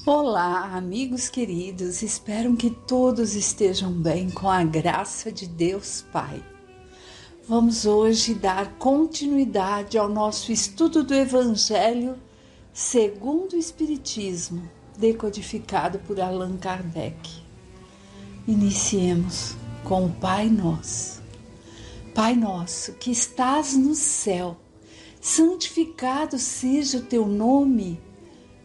Olá, amigos queridos, espero que todos estejam bem com a graça de Deus Pai. Vamos hoje dar continuidade ao nosso estudo do Evangelho segundo o Espiritismo, decodificado por Allan Kardec. Iniciemos com o Pai Nosso. Pai nosso, que estás no céu, santificado seja o teu nome.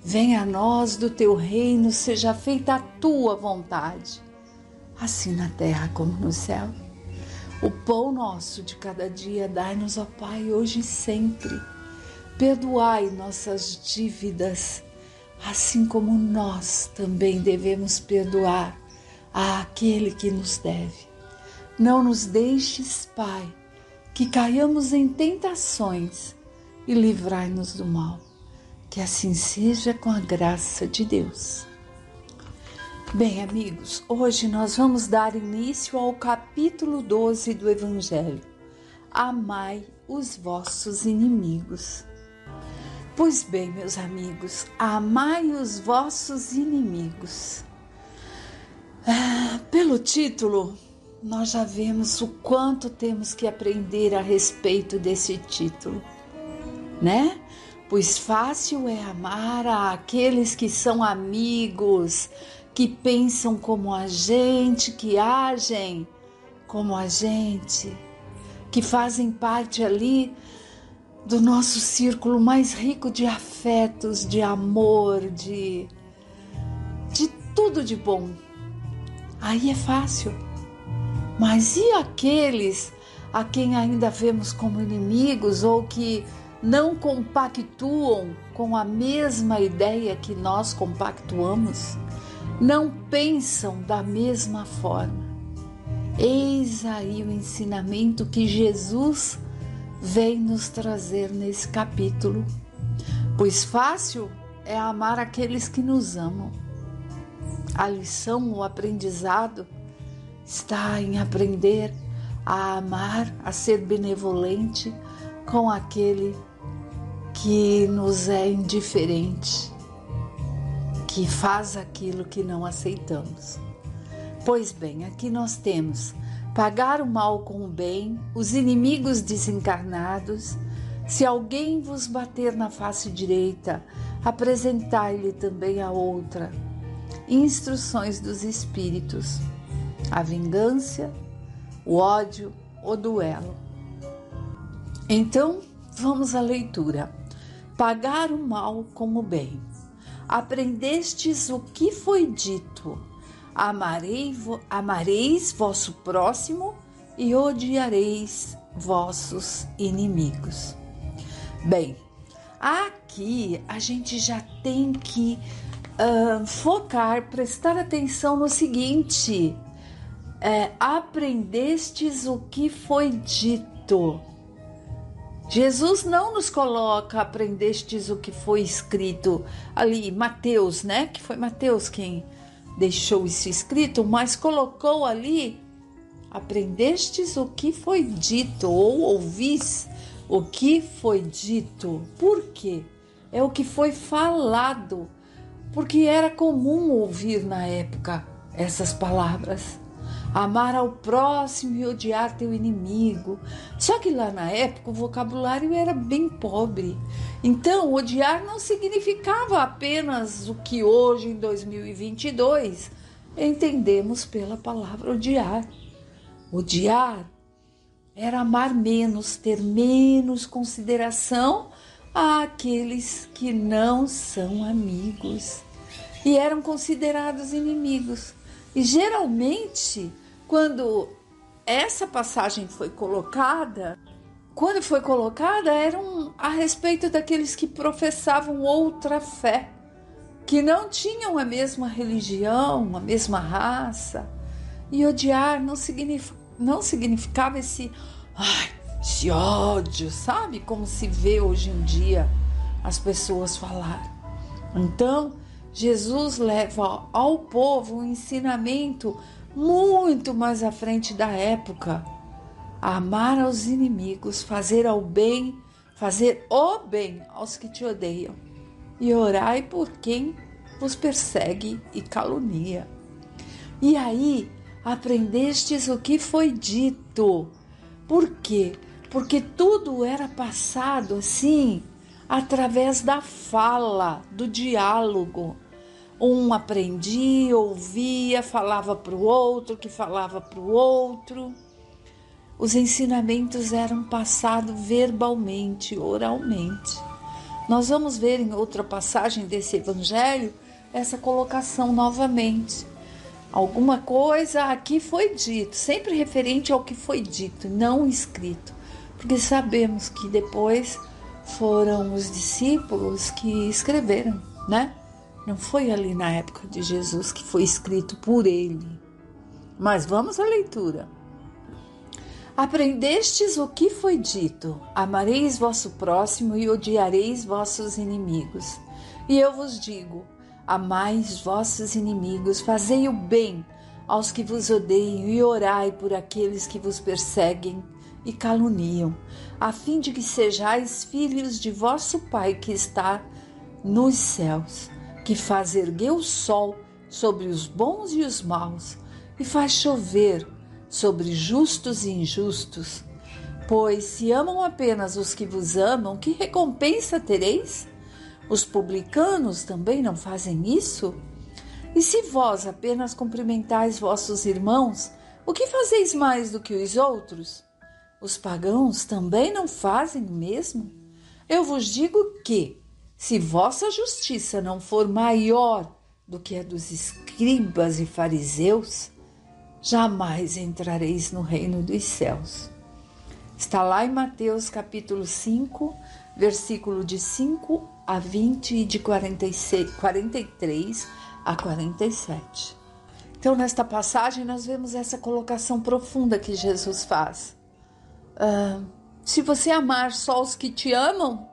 Venha a nós do teu reino, seja feita a tua vontade, assim na terra como no céu. O pão nosso de cada dia dai-nos, ó Pai, hoje e sempre. Perdoai nossas dívidas, assim como nós também devemos perdoar àquele que nos deve. Não nos deixes, Pai, que caiamos em tentações e livrai-nos do mal. Que assim seja com a graça de Deus. Bem, amigos, hoje nós vamos dar início ao capítulo 12 do Evangelho. Amai os vossos inimigos. Pois bem, meus amigos, amai os vossos inimigos. Pelo título, nós já vemos o quanto temos que aprender a respeito desse título, né? Pois fácil é amar aqueles que são amigos, que pensam como a gente, que agem como a gente, que fazem parte ali do nosso círculo mais rico de afetos, de amor, de tudo de bom. Aí é fácil. Mas e aqueles a quem ainda vemos como inimigos ou que não compactuam com a mesma ideia que nós compactuamos, não pensam da mesma forma? Eis aí o ensinamento que Jesus vem nos trazer nesse capítulo. Pois fácil é amar aqueles que nos amam. A lição, o aprendizado está em aprender a amar, a ser benevolente com aquele que nos é indiferente, que faz aquilo que não aceitamos. Pois bem, aqui nós temos pagar o mal com o bem, os inimigos desencarnados. Se alguém vos bater na face direita, apresentai-lhe também a outra. Instruções dos espíritos, a vingança, o ódio, o duelo. Então, vamos à leitura. Pagar o mal com o bem. Aprendestes o que foi dito: amareis vosso próximo e odiareis vossos inimigos. Bem, aqui a gente já tem que focar, prestar atenção no seguinte: aprendestes o que foi dito. Jesus não nos coloca aprendestes o que foi escrito ali, Mateus, né? Que foi Mateus quem deixou isso escrito, mas colocou ali, aprendestes o que foi dito, ou ouvis o que foi dito. Por quê? É o que foi falado, porque era comum ouvir na época essas palavras. Amar ao próximo e odiar teu inimigo. Só que lá na época o vocabulário era bem pobre. Então, odiar não significava apenas o que hoje, em 2022, entendemos pela palavra odiar. Odiar era amar menos, ter menos consideração àqueles que não são amigos e eram considerados inimigos. E geralmente, quando essa passagem foi colocada, eram a respeito daqueles que professavam outra fé, que não tinham a mesma religião, a mesma raça. E odiar não significava esse ódio, sabe? Como se vê hoje em dia as pessoas falar. Então, Jesus leva ao povo um ensinamento muito mais à frente da época. Amar aos inimigos, fazer o bem aos que te odeiam. E orai por quem vos persegue e calunia. E aí aprendestes o que foi dito. Por quê? Porque tudo era passado assim, através da fala, do diálogo. Um aprendia, ouvia, falava para o outro, que falava para o outro. Os ensinamentos eram passados verbalmente, oralmente. Nós vamos ver em outra passagem desse evangelho essa colocação novamente. Alguma coisa aqui foi dito, sempre referente ao que foi dito, não escrito. Porque sabemos que depois foram os discípulos que escreveram, né? Não foi ali na época de Jesus que foi escrito por ele. Mas vamos à leitura. Aprendestes o que foi dito: amareis vosso próximo e odiareis vossos inimigos. E eu vos digo: amai vossos inimigos, fazei o bem aos que vos odeiam e orai por aqueles que vos perseguem e caluniam, a fim de que sejais filhos de vosso Pai que está nos céus, que faz erguer o sol sobre os bons e os maus e faz chover sobre justos e injustos. Pois se amam apenas os que vos amam, que recompensa tereis? Os publicanos também não fazem isso? E se vós apenas cumprimentais vossos irmãos, o que fazeis mais do que os outros? Os pagãos também não fazem o mesmo? Eu vos digo que, se vossa justiça não for maior do que a dos escribas e fariseus, jamais entrareis no reino dos céus. Está lá em Mateus capítulo 5, versículo de 5 a 20 e de 43 a 47. Então, nesta passagem, nós vemos essa colocação profunda que Jesus faz. Se você amar só os que te amam,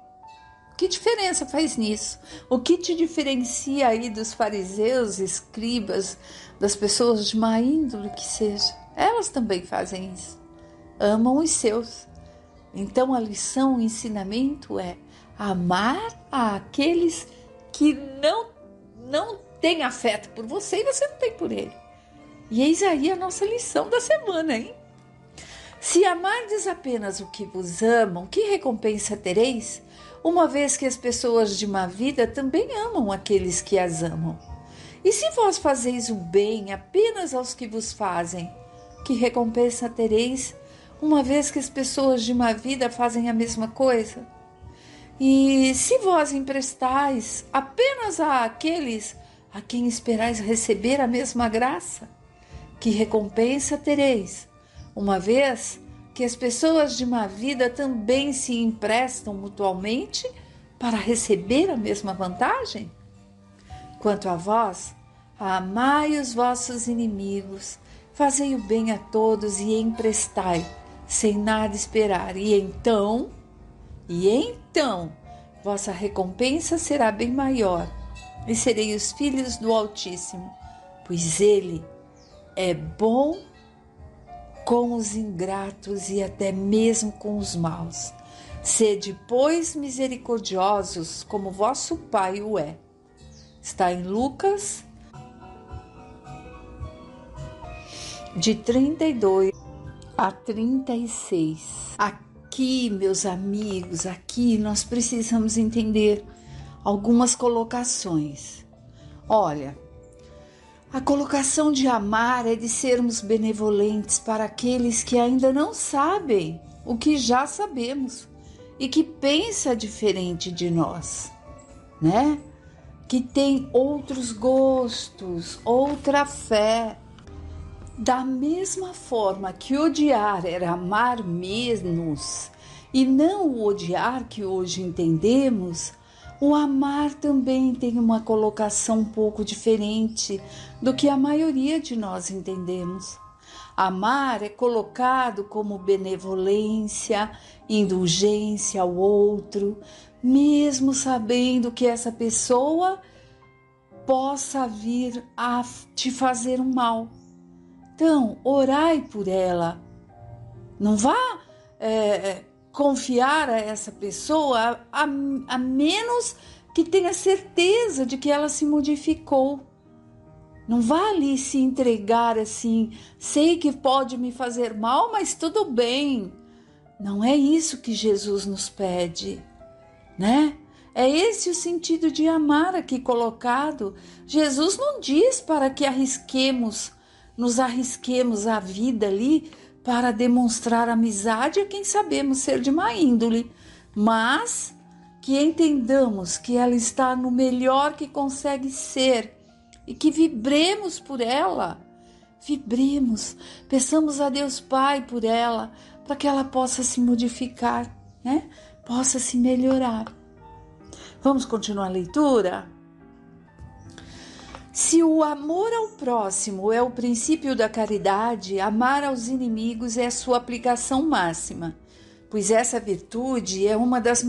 que diferença faz nisso? O que te diferencia aí dos fariseus, escribas, das pessoas de má índole que seja? Elas também fazem isso. Amam os seus. Então a lição, o ensinamento é amar aqueles que não têm afeto por você e você não tem por ele. E eis aí a nossa lição da semana, hein? Se amardes apenas o que vos amam, que recompensa tereis? Uma vez que as pessoas de má vida também amam aqueles que as amam. E se vós fazeis o bem apenas aos que vos fazem, que recompensa tereis? Uma vez que as pessoas de má vida fazem a mesma coisa? E se vós emprestais apenas àqueles a quem esperais receber a mesma graça, que recompensa tereis? Uma vez que as pessoas de má vida também se emprestam mutualmente para receber a mesma vantagem? Quanto a vós, amai os vossos inimigos, fazei o bem a todos e emprestai, sem nada esperar. E então, vossa recompensa será bem maior, e sereis os filhos do Altíssimo, pois Ele é bom com os ingratos e até mesmo com os maus. Sede, pois, misericordiosos, como vosso Pai o é. Está em Lucas, de 32 a 36. Aqui, meus amigos, aqui nós precisamos entender algumas colocações. Olha, a colocação de amar é de sermos benevolentes para aqueles que ainda não sabem o que já sabemos e que pensa diferente de nós, né? Que tem outros gostos, outra fé. Da mesma forma que odiar era amar menos e não o odiar que hoje entendemos, o amar também tem uma colocação um pouco diferente do que a maioria de nós entendemos. Amar é colocado como benevolência, indulgência ao outro, mesmo sabendo que essa pessoa possa vir a te fazer um mal. Então, orai por ela. Não vá confiar a essa pessoa a menos que tenha certeza de que ela se modificou. Não vá ali se entregar assim, sei que pode me fazer mal, mas tudo bem. Não é isso que Jesus nos pede, né? É esse o sentido de amar aqui colocado. Jesus não diz para que nos arrisquemos a vida ali para demonstrar amizade a quem sabemos ser de má índole, mas que entendamos que ela está no melhor que consegue ser e que vibremos por ela. Vibremos, peçamos a Deus Pai por ela, para que ela possa se modificar, né? Possa se melhorar. Vamos continuar a leitura? Se o amor ao próximo é o princípio da caridade, amar aos inimigos é a sua aplicação máxima, pois essa virtude é uma das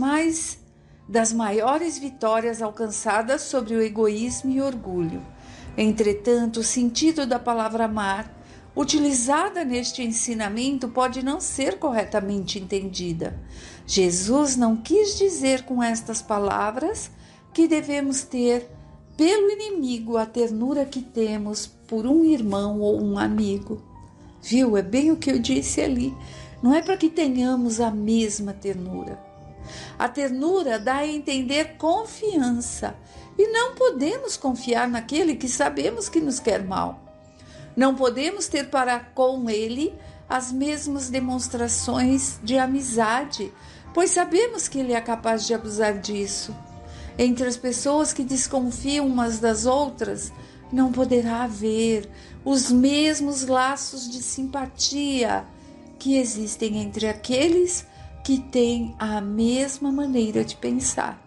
maiores vitórias alcançadas sobre o egoísmo e orgulho. Entretanto, o sentido da palavra amar, utilizada neste ensinamento, pode não ser corretamente entendida. Jesus não quis dizer com estas palavras que devemos ter pelo inimigo a ternura que temos por um irmão ou um amigo. Viu? É bem o que eu disse ali. Não é para que tenhamos a mesma ternura. A ternura dá a entender confiança, e não podemos confiar naquele que sabemos que nos quer mal. Não podemos ter para com ele as mesmas demonstrações de amizade, pois sabemos que ele é capaz de abusar disso. Entre as pessoas que desconfiam umas das outras, não poderá haver os mesmos laços de simpatia que existem entre aqueles que têm a mesma maneira de pensar.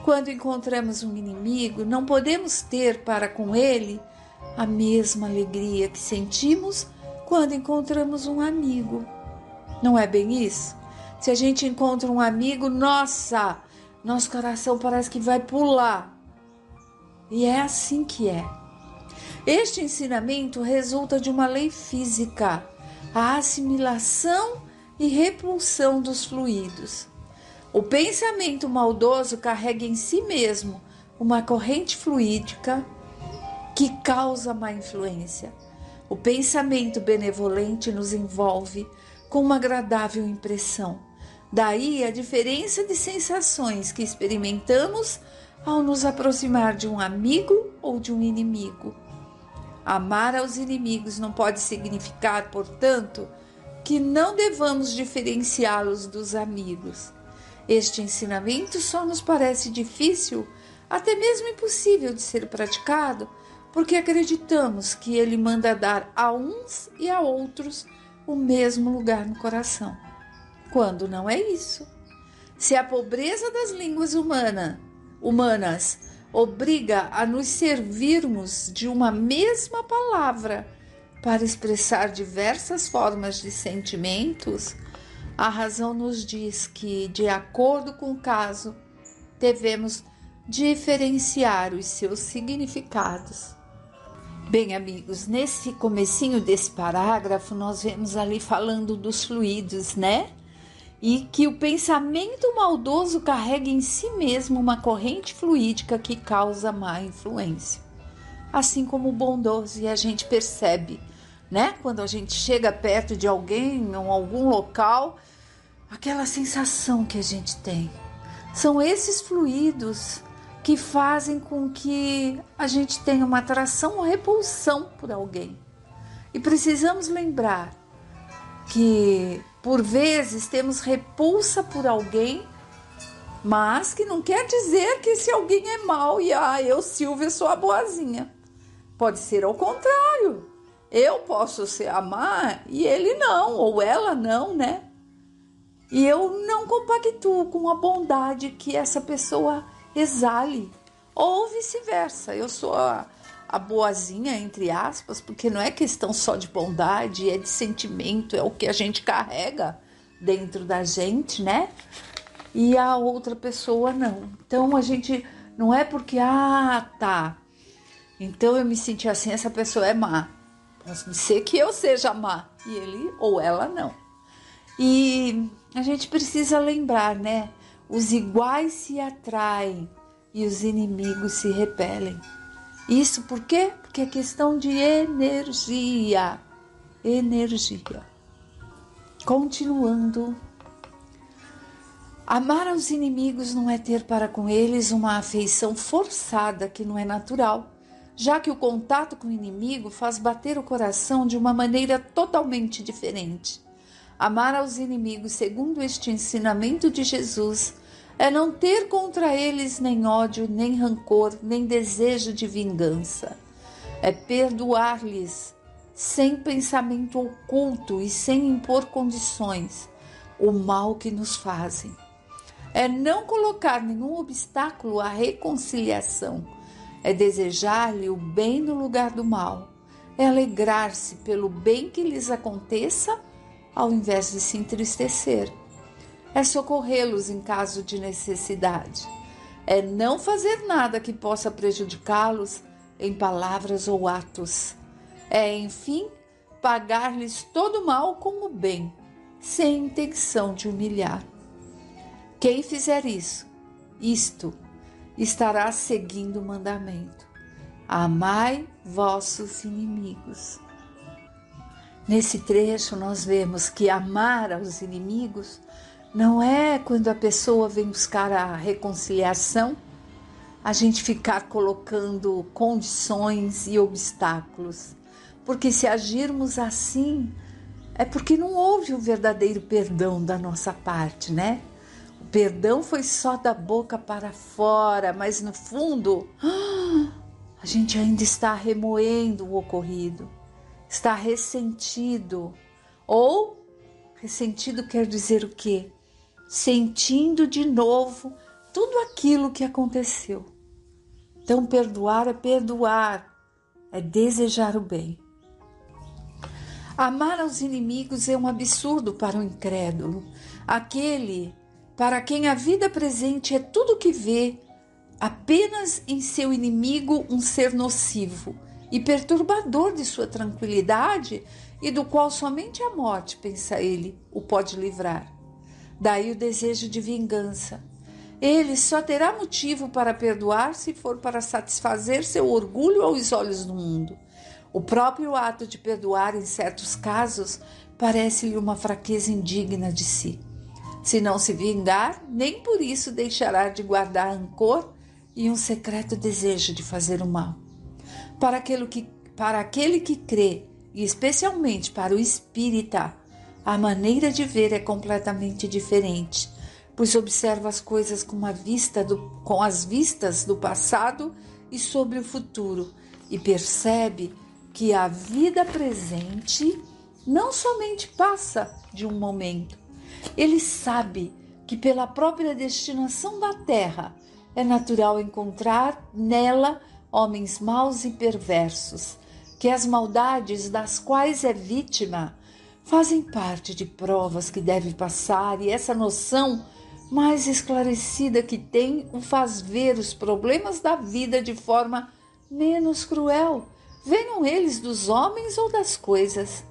Quando encontramos um inimigo, não podemos ter para com ele a mesma alegria que sentimos quando encontramos um amigo. Não é bem isso? Se a gente encontra um amigo, nosso coração parece que vai pular. E é assim que é. Este ensinamento resulta de uma lei física, a assimilação e repulsão dos fluidos. O pensamento maldoso carrega em si mesmo uma corrente fluídica que causa má influência. O pensamento benevolente nos envolve com uma agradável impressão. Daí a diferença de sensações que experimentamos ao nos aproximar de um amigo ou de um inimigo. Amar aos inimigos não pode significar, portanto, que não devamos diferenciá-los dos amigos. Este ensinamento só nos parece difícil, até mesmo impossível de ser praticado, porque acreditamos que ele manda dar a uns e a outros o mesmo lugar no coração, quando não é isso. Se a pobreza das línguas humanas obriga a nos servirmos de uma mesma palavra para expressar diversas formas de sentimentos, a razão nos diz que, de acordo com o caso, devemos diferenciar os seus significados. Bem, amigos, nesse comecinho desse parágrafo, nós vemos ali falando dos fluidos, né? E que o pensamento maldoso carrega em si mesmo uma corrente fluídica que causa má influência. Assim como o bondoso, e a gente percebe, né? Quando a gente chega perto de alguém ou algum local, aquela sensação que a gente tem. São esses fluidos que fazem com que a gente tenha uma atração ou repulsão por alguém. E precisamos lembrar que, por vezes, temos repulsa por alguém, mas que não quer dizer que esse alguém é mau e eu, Silvia, sou a boazinha. Pode ser ao contrário. Eu posso se amar e ele não, ou ela não, né? E eu não compactuo com a bondade que essa pessoa exale, ou vice-versa. Eu sou a boazinha, entre aspas, porque não é questão só de bondade, é de sentimento, é o que a gente carrega dentro da gente, né? E a outra pessoa não. Então a gente não é porque, então eu me senti assim, essa pessoa é má. Pode ser que eu seja má e ele ou ela não. E a gente precisa lembrar, né? Os iguais se atraem, e os inimigos se repelem. Isso por quê? Porque é questão de energia. Energia. Continuando. Amar aos inimigos não é ter para com eles uma afeição forçada que não é natural, já que o contato com o inimigo faz bater o coração de uma maneira totalmente diferente. Amar aos inimigos, segundo este ensinamento de Jesus, é não ter contra eles nem ódio, nem rancor, nem desejo de vingança. É perdoar-lhes sem pensamento oculto e sem impor condições o mal que nos fazem. É não colocar nenhum obstáculo à reconciliação. É desejar-lhe o bem no lugar do mal. É alegrar-se pelo bem que lhes aconteça, ao invés de se entristecer. É socorrê-los em caso de necessidade. É não fazer nada que possa prejudicá-los em palavras ou atos. É, enfim, pagar-lhes todo o mal com o bem, sem intenção de humilhar. Quem fizer isto estará seguindo o mandamento. Amai vossos inimigos. Nesse trecho nós vemos que amar aos inimigos não é quando a pessoa vem buscar a reconciliação, a gente ficar colocando condições e obstáculos. Porque se agirmos assim, é porque não houve o verdadeiro perdão da nossa parte, né? O perdão foi só da boca para fora, mas no fundo, a gente ainda está remoendo o ocorrido, está ressentido. Ou ressentido quer dizer o quê? Sentindo de novo tudo aquilo que aconteceu. Então, perdoar, é desejar o bem. Amar aos inimigos é um absurdo para o incrédulo, aquele para quem a vida presente é tudo que vê apenas em seu inimigo um ser nocivo e perturbador de sua tranquilidade e do qual somente a morte, pensa ele, o pode livrar. Daí o desejo de vingança. Ele só terá motivo para perdoar se for para satisfazer seu orgulho aos olhos do mundo. O próprio ato de perdoar, em certos casos, parece-lhe uma fraqueza indigna de si. Se não se vingar, nem por isso deixará de guardar rancor e um secreto desejo de fazer o mal. Para aquele que crê, e especialmente para o espírita, a maneira de ver é completamente diferente, pois observa as coisas com as vistas do passado e sobre o futuro, e percebe que a vida presente não somente passa de um momento. Ele sabe que pela própria destinação da terra é natural encontrar nela homens maus e perversos, que as maldades das quais é vítima fazem parte de provas que deve passar, e essa noção mais esclarecida que tem o faz ver os problemas da vida de forma menos cruel, venham eles dos homens ou das coisas.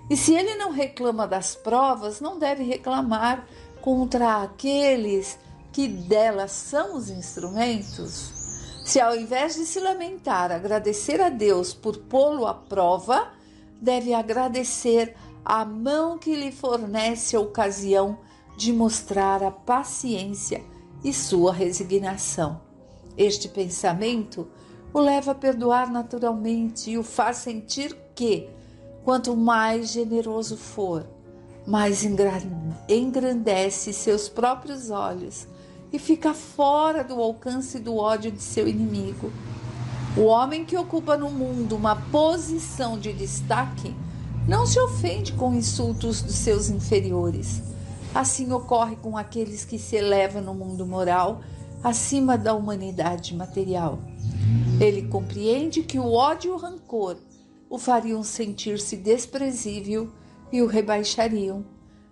E se ele não reclama das provas, não deve reclamar contra aqueles que delas são os instrumentos. Se ao invés de se lamentar, agradecer a Deus por pô-lo à prova, deve agradecer a mão que lhe fornece a ocasião de mostrar a paciência e sua resignação. Este pensamento o leva a perdoar naturalmente e o faz sentir que, quanto mais generoso for, mais engrandece seus próprios olhos e fica fora do alcance do ódio de seu inimigo. O homem que ocupa no mundo uma posição de destaque não se ofende com insultos dos seus inferiores. Assim ocorre com aqueles que se elevam no mundo moral acima da humanidade material. Ele compreende que o ódio e o rancor o fariam sentir-se desprezível e o rebaixariam.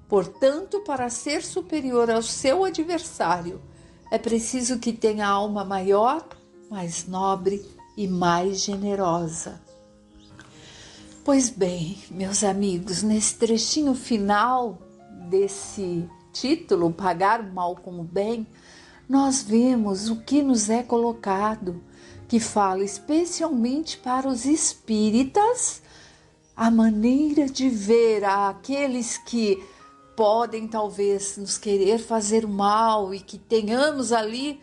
Portanto, para ser superior ao seu adversário, é preciso que tenha alma maior, mais nobre e mais generosa. Pois bem, meus amigos, nesse trechinho final desse título, Pagar o Mal com o Bem, nós vemos o que nos é colocado, que fala especialmente para os espíritas, a maneira de ver aqueles que podem talvez nos querer fazer o mal e que tenhamos ali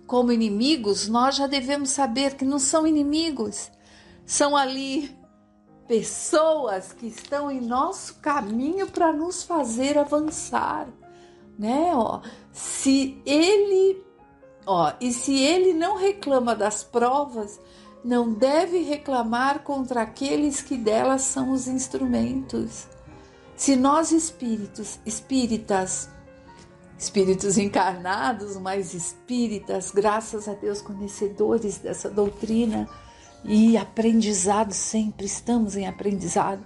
como inimigos. Nós já devemos saber que não são inimigos, são ali pessoas que estão em nosso caminho para nos fazer avançar, né? Se ele não reclama das provas, não deve reclamar contra aqueles que delas são os instrumentos. Se nós espíritos encarnados, mas espíritas, graças a Deus, conhecedores dessa doutrina e aprendizado, sempre estamos em aprendizado,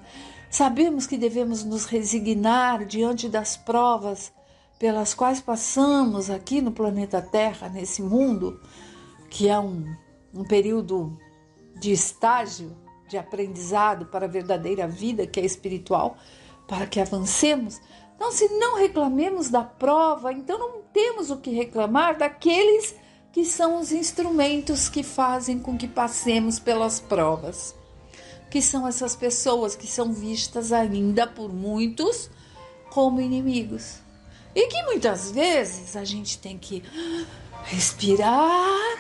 sabemos que devemos nos resignar diante das provas pelas quais passamos aqui no planeta Terra, nesse mundo, que é um período de estágio, de aprendizado para a verdadeira vida, que é espiritual, para que avancemos. Então, se não reclamemos da prova, então não temos o que reclamar daqueles que são os instrumentos que fazem com que passemos pelas provas, que são essas pessoas que são vistas ainda por muitos como inimigos. E que muitas vezes a gente tem que respirar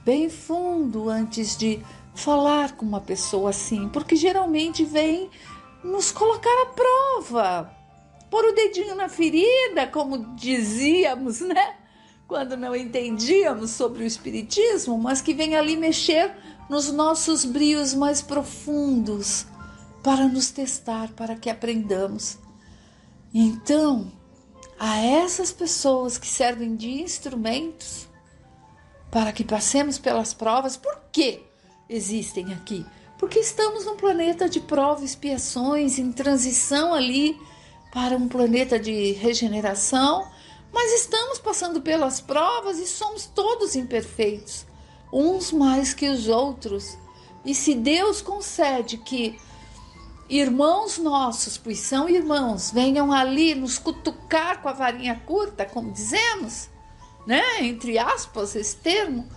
bem fundo antes de falar com uma pessoa assim, porque geralmente vem nos colocar à prova, pôr o dedinho na ferida, como dizíamos, né? Quando não entendíamos sobre o espiritismo, mas que vem ali mexer nos nossos brios mais profundos para nos testar, para que aprendamos. Então, a essas pessoas que servem de instrumentos para que passemos pelas provas, por que existem aqui? Porque estamos num planeta de provas e expiações, em transição ali para um planeta de regeneração, mas estamos passando pelas provas e somos todos imperfeitos, uns mais que os outros. E se Deus concede que irmãos nossos, pois são irmãos, venham ali nos cutucar com a varinha curta, como dizemos, né? Entre aspas, esse termo,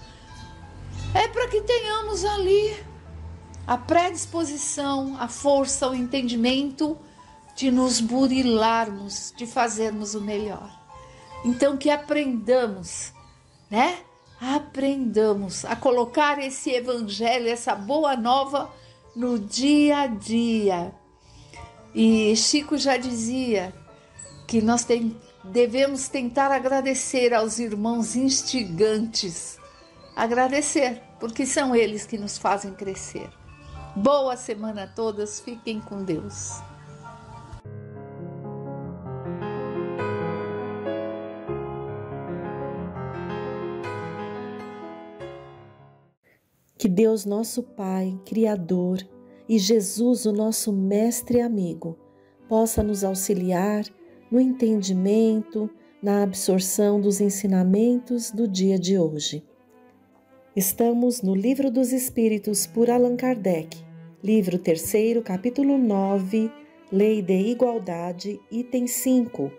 é para que tenhamos ali a predisposição, a força, o entendimento de nos burilarmos, de fazermos o melhor. Então que aprendamos, né? Aprendamos a colocar esse evangelho, essa boa nova no dia a dia. E Chico já dizia que nós devemos tentar agradecer aos irmãos instigantes. Agradecer, porque são eles que nos fazem crescer. Boa semana a todas, fiquem com Deus. Que Deus, nosso Pai, Criador, e Jesus, o nosso Mestre e amigo, possa nos auxiliar no entendimento, na absorção dos ensinamentos do dia de hoje. Estamos no Livro dos Espíritos por Allan Kardec, livro 3º, capítulo 9, Lei de Igualdade, item 5,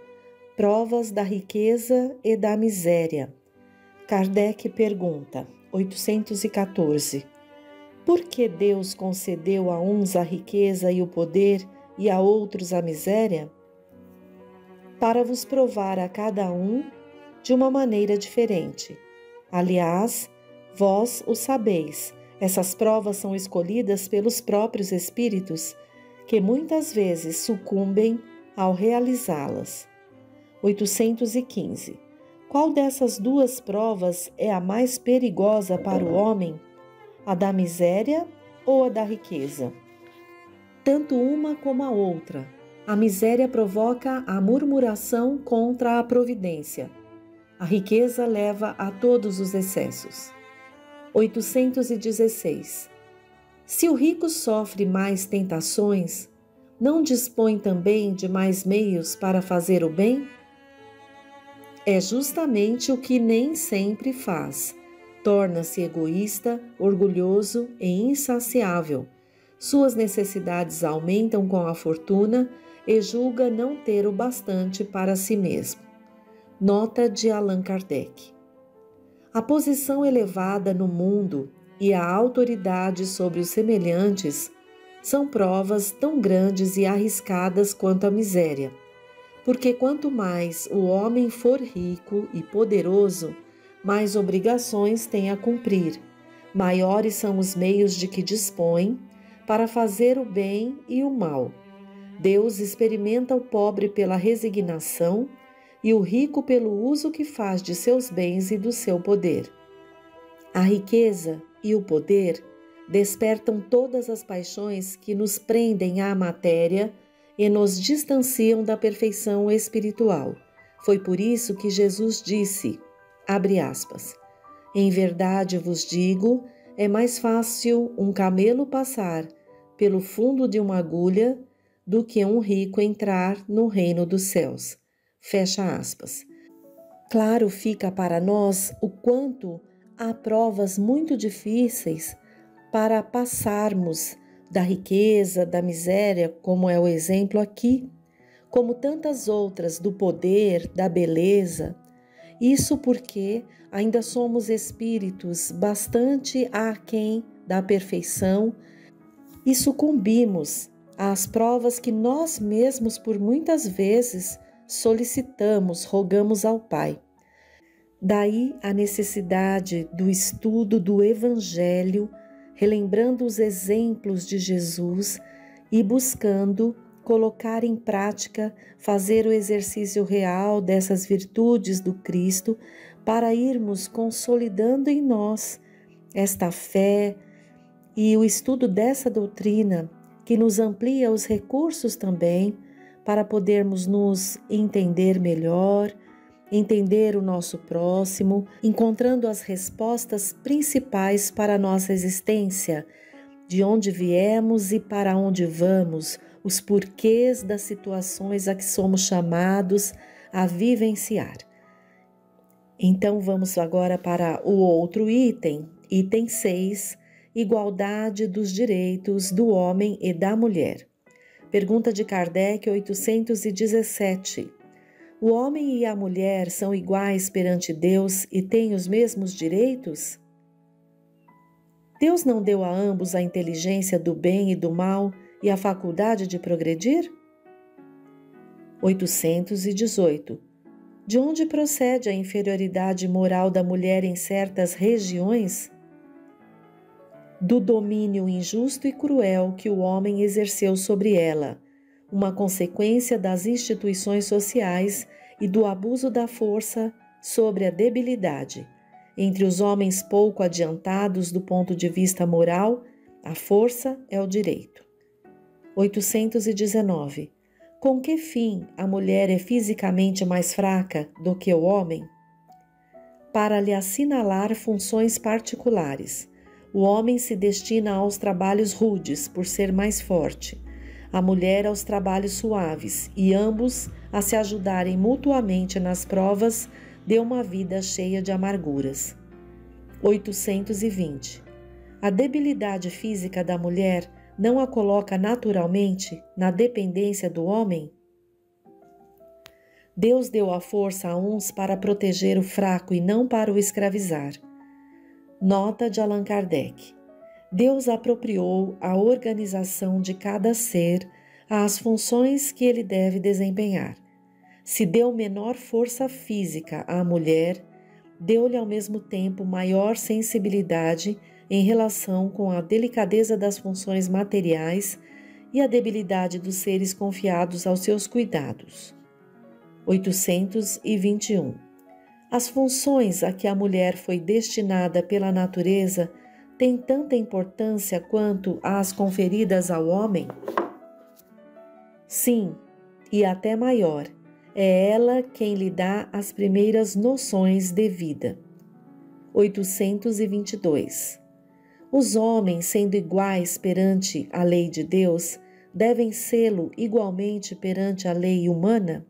Provas da Riqueza e da Miséria. Kardec pergunta, 814. Por que Deus concedeu a uns a riqueza e o poder e a outros a miséria? Para vos provar a cada um de uma maneira diferente. Aliás, vós o sabeis, essas provas são escolhidas pelos próprios espíritos, que muitas vezes sucumbem ao realizá-las. 815. Qual dessas duas provas é a mais perigosa para o homem? A da miséria ou a da riqueza? Tanto uma como a outra. A miséria provoca a murmuração contra a providência. A riqueza leva a todos os excessos. 816. Se o rico sofre mais tentações, não dispõe também de mais meios para fazer o bem? É justamente o que nem sempre faz. Torna-se egoísta, orgulhoso e insaciável. Suas necessidades aumentam com a fortuna e julga não ter o bastante para si mesmo. Nota de Allan Kardec. A posição elevada no mundo e a autoridade sobre os semelhantes são provas tão grandes e arriscadas quanto a miséria, porque quanto mais o homem for rico e poderoso, mais obrigações tem a cumprir, maiores são os meios de que dispõe para fazer o bem e o mal. Deus experimenta o pobre pela resignação e o rico pelo uso que faz de seus bens e do seu poder. A riqueza e o poder despertam todas as paixões que nos prendem à matéria e nos distanciam da perfeição espiritual. Foi por isso que Jesus disse, abre aspas, em verdade vos digo, é mais fácil um camelo passar pelo fundo de uma agulha do que um rico entrar no reino dos céus. Fecha aspas. Claro fica para nós o quanto há provas muito difíceis para passarmos da riqueza, da miséria, como é o exemplo aqui, como tantas outras do poder, da beleza. Isso porque ainda somos espíritos bastante aquém da perfeição e sucumbimos às provas que nós mesmos por muitas vezes solicitamos, rogamos ao Pai. Daí a necessidade do estudo do Evangelho, relembrando os exemplos de Jesus e buscando colocar em prática, fazer o exercício real dessas virtudes do Cristo para irmos consolidando em nós esta fé e o estudo dessa doutrina que nos amplia os recursos também para podermos nos entender melhor, entender o nosso próximo, encontrando as respostas principais para a nossa existência, de onde viemos e para onde vamos, os porquês das situações a que somos chamados a vivenciar. Então vamos agora para o outro item, item 6, igualdade dos direitos do homem e da mulher. Pergunta de Kardec 817. O homem e a mulher são iguais perante Deus e têm os mesmos direitos? Deus não deu a ambos a inteligência do bem e do mal e a faculdade de progredir? 818. De onde procede a inferioridade moral da mulher em certas regiões? Do domínio injusto e cruel que o homem exerceu sobre ela, uma consequência das instituições sociais e do abuso da força sobre a debilidade. Entre os homens pouco adiantados do ponto de vista moral, a força é o direito. 819. Com que fim a mulher é fisicamente mais fraca do que o homem? Para lhe assinalar funções particulares. O homem se destina aos trabalhos rudes, por ser mais forte, a mulher aos trabalhos suaves, e ambos a se ajudarem mutuamente nas provas de uma vida cheia de amarguras. 820. A debilidade física da mulher não a coloca naturalmente na dependência do homem? Deus deu a força a uns para proteger o fraco e não para o escravizar. Nota de Allan Kardec. Deus apropriou a organização de cada ser às funções que ele deve desempenhar. Se deu menor força física à mulher, deu-lhe ao mesmo tempo maior sensibilidade em relação com a delicadeza das funções materiais e a debilidade dos seres confiados aos seus cuidados. 821. As funções a que a mulher foi destinada pela natureza têm tanta importância quanto as conferidas ao homem? Sim, e até maior. É ela quem lhe dá as primeiras noções de vida. 822. Os homens, sendo iguais perante a lei de Deus, devem sê-lo igualmente perante a lei humana?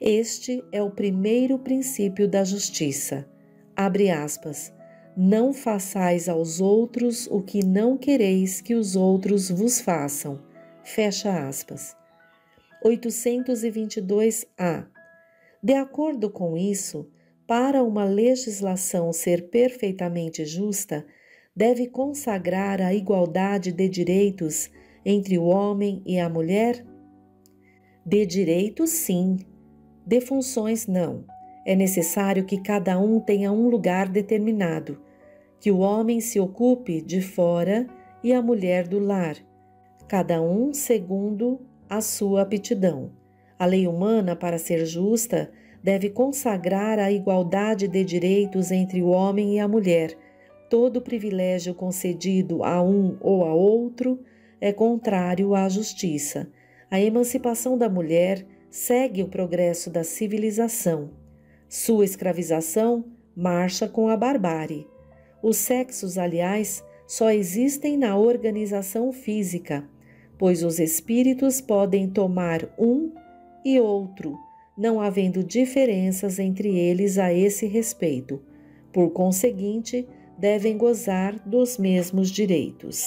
Este é o primeiro princípio da justiça. Abre aspas. Não façais aos outros o que não quereis que os outros vos façam. Fecha aspas. 822a. De acordo com isso, para uma legislação ser perfeitamente justa, deve consagrar a igualdade de direitos entre o homem e a mulher? De direitos, sim. De funções, não. É necessário que cada um tenha um lugar determinado, que o homem se ocupe de fora e a mulher do lar, cada um segundo a sua aptidão. A lei humana, para ser justa, deve consagrar a igualdade de direitos entre o homem e a mulher. Todo privilégio concedido a um ou a outro é contrário à justiça. A emancipação da mulher segue o progresso da civilização. Sua escravização marcha com a barbárie. Os sexos, aliás, só existem na organização física, pois os espíritos podem tomar um e outro, não havendo diferenças entre eles a esse respeito. Por conseguinte, devem gozar dos mesmos direitos.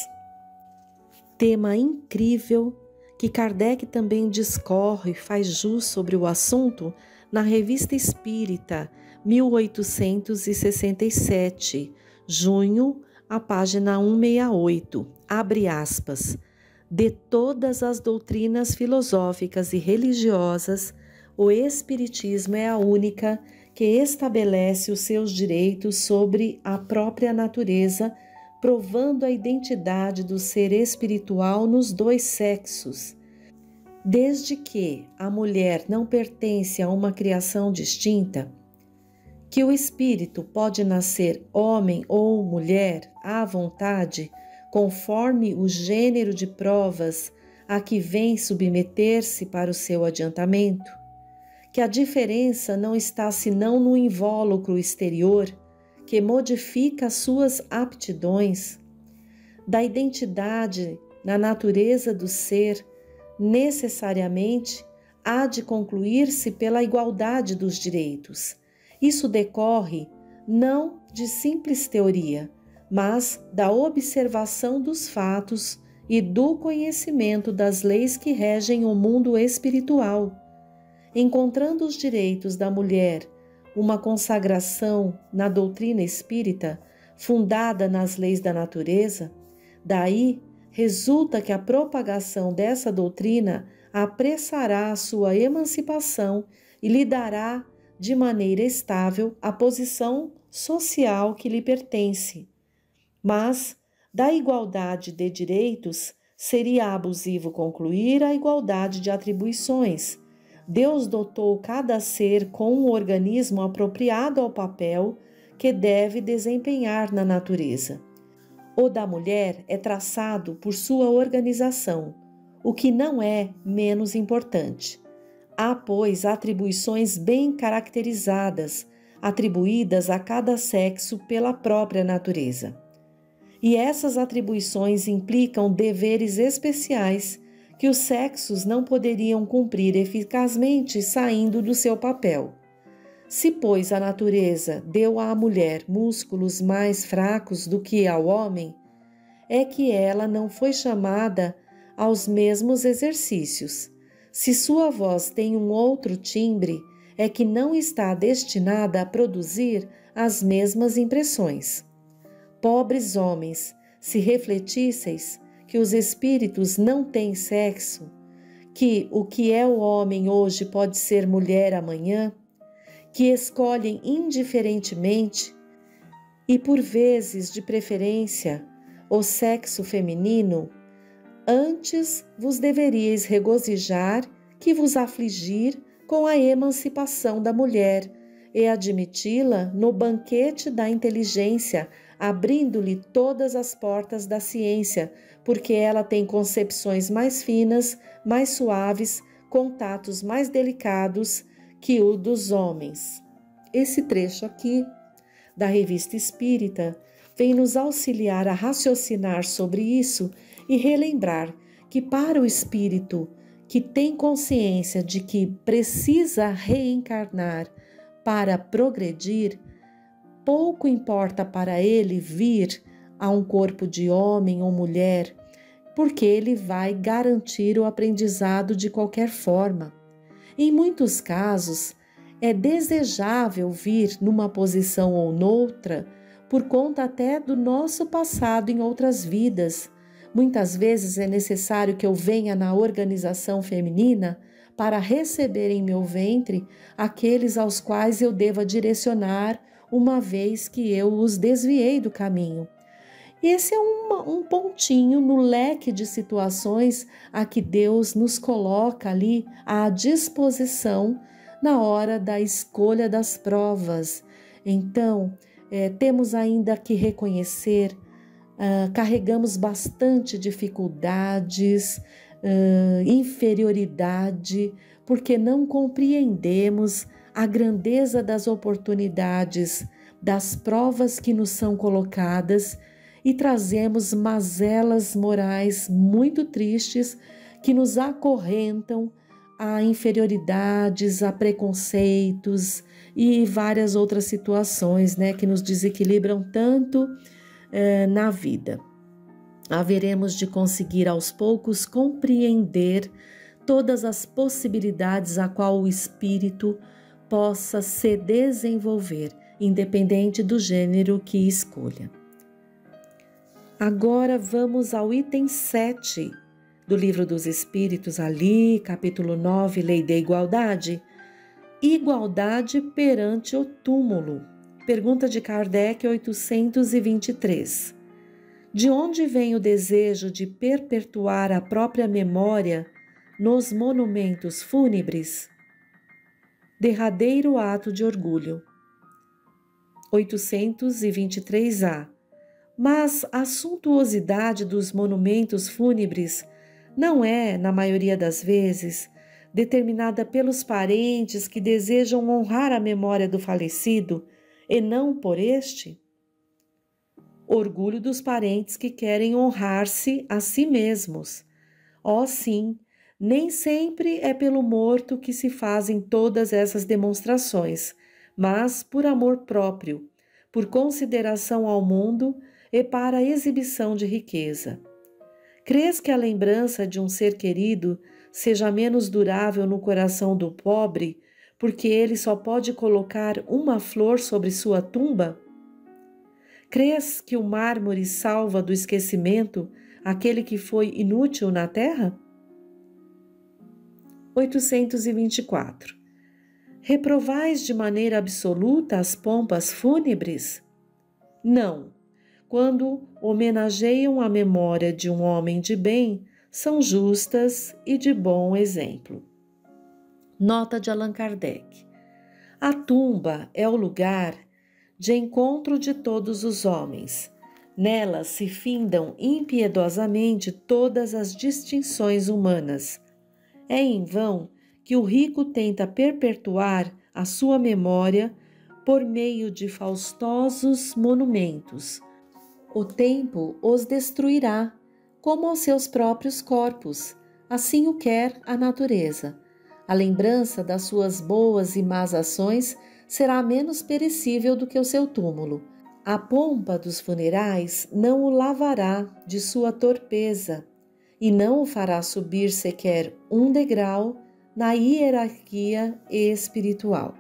Tema incrível que Kardec também discorre e faz jus sobre o assunto na Revista Espírita, 1867, junho, a página 168, abre aspas. De todas as doutrinas filosóficas e religiosas, o Espiritismo é a única que estabelece os seus direitos sobre a própria natureza, provando a identidade do ser espiritual nos dois sexos. Desde que a mulher não pertence a uma criação distinta, que o espírito pode nascer homem ou mulher à vontade, conforme o gênero de provas a que vem submeter-se para o seu adiantamento, que a diferença não está senão no invólucro exterior, que modifica suas aptidões, da identidade na natureza do ser, necessariamente há de concluir-se pela igualdade dos direitos. Isso decorre não de simples teoria, mas da observação dos fatos e do conhecimento das leis que regem o mundo espiritual. Encontrando os direitos da mulher uma consagração na doutrina espírita, fundada nas leis da natureza, daí resulta que a propagação dessa doutrina apressará a sua emancipação e lhe dará de maneira estável a posição social que lhe pertence. Mas, da igualdade de direitos, seria abusivo concluir a igualdade de atribuições. Deus dotou cada ser com um organismo apropriado ao papel que deve desempenhar na natureza. O da mulher é traçado por sua organização, o que não é menos importante. Há, pois, atribuições bem caracterizadas, atribuídas a cada sexo pela própria natureza. E essas atribuições implicam deveres especiais que os sexos não poderiam cumprir eficazmente saindo do seu papel. Se, pois, a natureza deu à mulher músculos mais fracos do que ao homem, é que ela não foi chamada aos mesmos exercícios. Se sua voz tem um outro timbre, é que não está destinada a produzir as mesmas impressões. Pobres homens, se refletisseis que os espíritos não têm sexo, que o que é o homem hoje pode ser mulher amanhã, que escolhem indiferentemente e por vezes de preferência o sexo feminino, antes vos deveríeis regozijar que vos afligir com a emancipação da mulher e admiti-la no banquete da inteligência, abrindo-lhe todas as portas da ciência, porque ela tem concepções mais finas, mais suaves, contatos mais delicados que o dos homens. Esse trecho aqui da Revista Espírita vem nos auxiliar a raciocinar sobre isso e relembrar que para o espírito que tem consciência de que precisa reencarnar para progredir, pouco importa para ele vir a um corpo de homem ou mulher, porque ele vai garantir o aprendizado de qualquer forma. Em muitos casos, é desejável vir numa posição ou noutra por conta até do nosso passado em outras vidas. Muitas vezes é necessário que eu venha na organização feminina para receber em meu ventre aqueles aos quais eu deva direcionar, uma vez que eu os desviei do caminho. E esse é um pontinho no leque de situações a que Deus nos coloca ali à disposição na hora da escolha das provas. Então, temos ainda que reconhecer, carregamos bastante dificuldades, inferioridade, porque não compreendemos a grandeza das oportunidades, das provas que nos são colocadas e trazemos mazelas morais muito tristes que nos acorrentam a inferioridades, a preconceitos e várias outras situações, que nos desequilibram tanto na vida. Haveremos de conseguir aos poucos compreender todas as possibilidades a qual o espírito possa se desenvolver, independente do gênero que escolha. Agora vamos ao item 7 do Livro dos Espíritos, ali, capítulo 9, Lei da Igualdade. Igualdade perante o túmulo. Pergunta de Kardec, 823. De onde vem o desejo de perpetuar a própria memória nos monumentos fúnebres? Derradeiro ato de orgulho. 823A. Mas a suntuosidade dos monumentos fúnebres não é, na maioria das vezes, determinada pelos parentes que desejam honrar a memória do falecido e não por este? Orgulho dos parentes que querem honrar-se a si mesmos. Oh, sim, nem sempre é pelo morto que se fazem todas essas demonstrações, mas por amor próprio, por consideração ao mundo e para a exibição de riqueza. Crês que a lembrança de um ser querido seja menos durável no coração do pobre, porque ele só pode colocar uma flor sobre sua tumba? Crês que o mármore salva do esquecimento aquele que foi inútil na terra? 824. Reprovais de maneira absoluta as pompas fúnebres? Não. Quando homenageiam a memória de um homem de bem, são justas e de bom exemplo. Nota de Allan Kardec. A tumba é o lugar de encontro de todos os homens. Nela se findam impiedosamente todas as distinções humanas. É em vão que o rico tenta perpetuar a sua memória por meio de faustosos monumentos. O tempo os destruirá, como aos seus próprios corpos, assim o quer a natureza. A lembrança das suas boas e más ações será menos perecível do que o seu túmulo. A pompa dos funerais não o lavará de sua torpeza e não o fará subir sequer um degrau na hierarquia espiritual.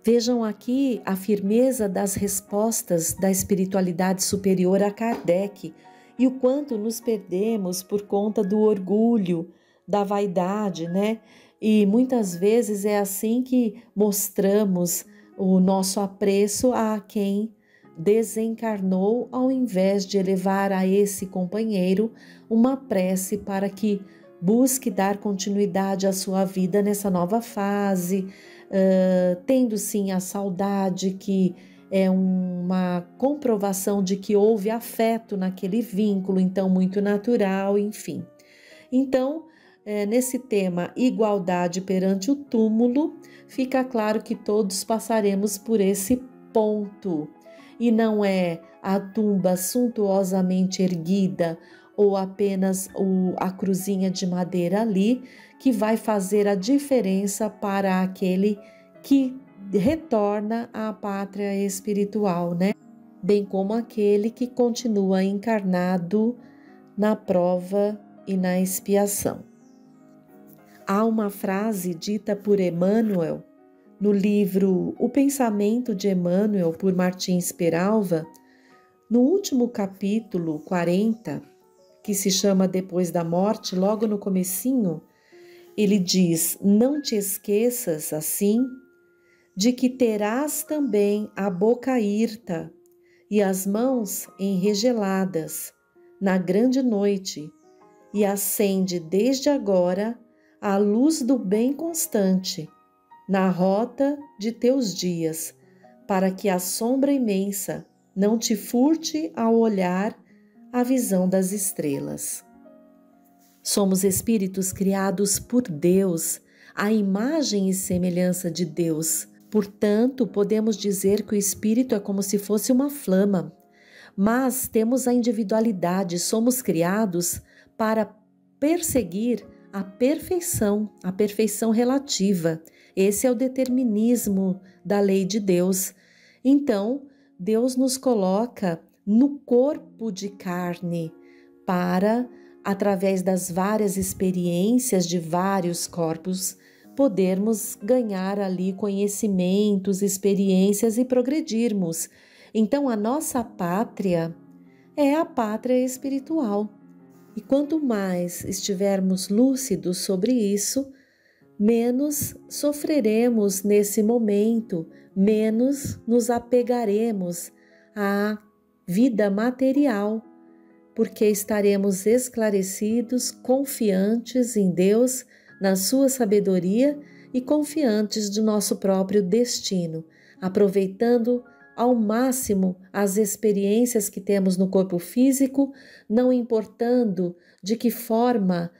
Vejam aqui a firmeza das respostas da espiritualidade superior a Kardec e o quanto nos perdemos por conta do orgulho, da vaidade, E muitas vezes é assim que mostramos o nosso apreço a quem desencarnou, ao invés de elevar a esse companheiro uma prece para que busque dar continuidade à sua vida nessa nova fase, tendo sim a saudade, que é uma comprovação de que houve afeto naquele vínculo, então muito natural, enfim. Então, nesse tema igualdade perante o túmulo, fica claro que todos passaremos por esse ponto. E não é a tumba suntuosamente erguida ou apenas a cruzinha de madeira ali que vai fazer a diferença para aquele que retorna à pátria espiritual, Bem como aquele que continua encarnado na prova e na expiação. Há uma frase dita por Emmanuel no livro O Pensamento de Emmanuel, por Martins Peralva, no último capítulo 40, que se chama Depois da Morte, logo no comecinho, ele diz: não te esqueças, assim, de que terás também a boca hirta e as mãos enregeladas na grande noite, e acende desde agora a luz do bem constante na rota de teus dias, para que a sombra imensa não te furte ao olhar a visão das estrelas. Somos espíritos criados por Deus, à imagem e semelhança de Deus. Portanto, podemos dizer que o espírito é como se fosse uma flama, mas temos a individualidade, somos criados para perseguir a perfeição relativa. Esse é o determinismo da lei de Deus. Então, Deus nos coloca no corpo de carne para, através das várias experiências de vários corpos, podermos ganhar ali conhecimentos, experiências e progredirmos. Então, a nossa pátria é a pátria espiritual. E quanto mais estivermos lúcidos sobre isso, menos sofreremos nesse momento, menos nos apegaremos à vida material, porque estaremos esclarecidos, confiantes em Deus, na sua sabedoria e confiantes do nosso próprio destino, aproveitando ao máximo as experiências que temos no corpo físico, não importando de que forma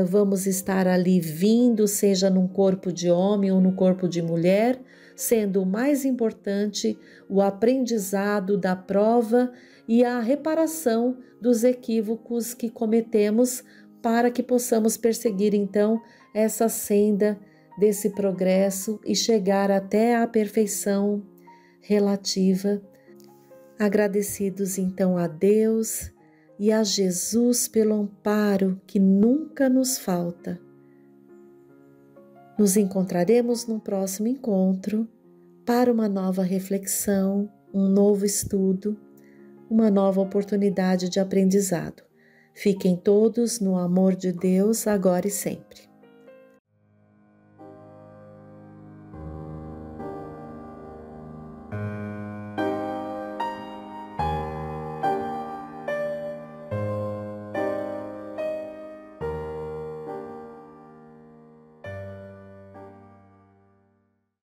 vamos estar ali vindo, seja num corpo de homem ou no corpo de mulher, sendo o mais importante o aprendizado da prova e a reparação dos equívocos que cometemos, para que possamos perseguir então essa senda desse progresso e chegar até a perfeição relativa. Agradecidos então a Deus e a Jesus pelo amparo que nunca nos falta. Nos encontraremos no próximo encontro para uma nova reflexão, um novo estudo, uma nova oportunidade de aprendizado. Fiquem todos no amor de Deus, agora e sempre.